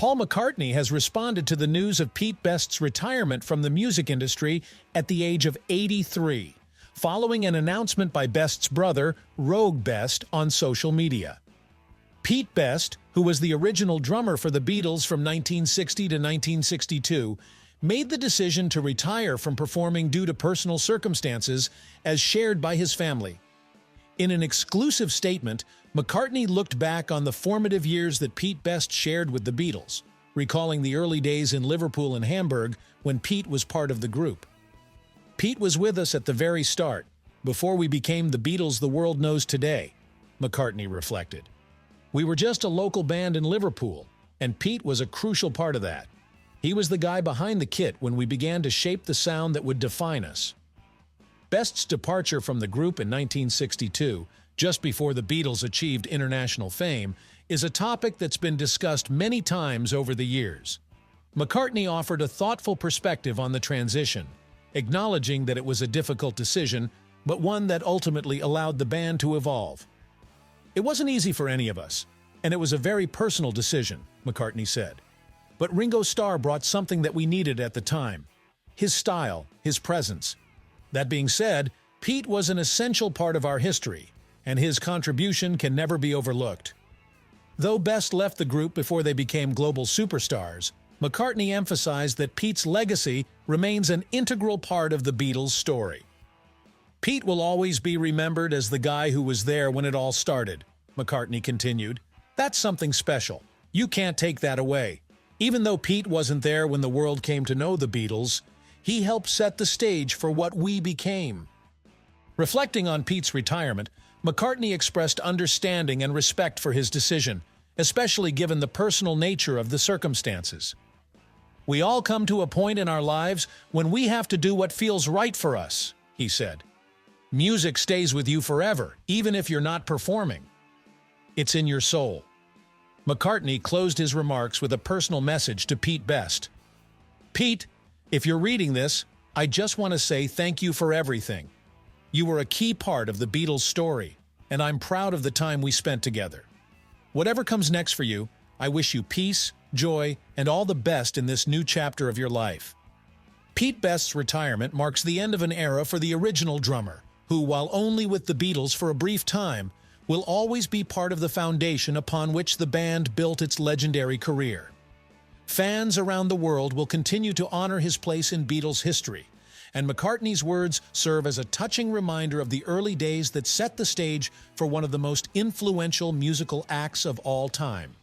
Paul McCartney has responded to the news of Pete Best's retirement from the music industry at the age of 83, following an announcement by Best's brother, Rogue Best, on social media. Pete Best, who was the original drummer for the Beatles from 1960 to 1962, made the decision to retire from performing due to personal circumstances, as shared by his family. In an exclusive statement, McCartney looked back on the formative years that Pete Best shared with the Beatles, recalling the early days in Liverpool and Hamburg when Pete was part of the group. "Pete was with us at the very start, before we became the Beatles the world knows today," McCartney reflected. "We were just a local band in Liverpool, and Pete was a crucial part of that. He was the guy behind the kit when we began to shape the sound that would define us." Best's departure from the group in 1962, just before the Beatles achieved international fame, is a topic that's been discussed many times over the years. McCartney offered a thoughtful perspective on the transition, acknowledging that it was a difficult decision, but one that ultimately allowed the band to evolve. "It wasn't easy for any of us, and it was a very personal decision," McCartney said. "But Ringo Starr brought something that we needed at the time: his style, his presence. That being said, Pete was an essential part of our history, and his contribution can never be overlooked." Though Best left the group before they became global superstars, McCartney emphasized that Pete's legacy remains an integral part of the Beatles' story. "Pete will always be remembered as the guy who was there when it all started," McCartney continued. "That's something special. You can't take that away. Even though Pete wasn't there when the world came to know the Beatles, he helped set the stage for what we became." Reflecting on Pete's retirement, McCartney expressed understanding and respect for his decision, especially given the personal nature of the circumstances. "We all come to a point in our lives when we have to do what feels right for us," he said. "Music stays with you forever, even if you're not performing. It's in your soul." McCartney closed his remarks with a personal message to Pete Best. "Pete, if you're reading this, I just want to say thank you for everything. You were a key part of the Beatles' story, and I'm proud of the time we spent together. Whatever comes next for you, I wish you peace, joy, and all the best in this new chapter of your life." Pete Best's retirement marks the end of an era for the original drummer, who, while only with the Beatles for a brief time, will always be part of the foundation upon which the band built its legendary career. Fans around the world will continue to honor his place in Beatles history, and McCartney's words serve as a touching reminder of the early days that set the stage for one of the most influential musical acts of all time.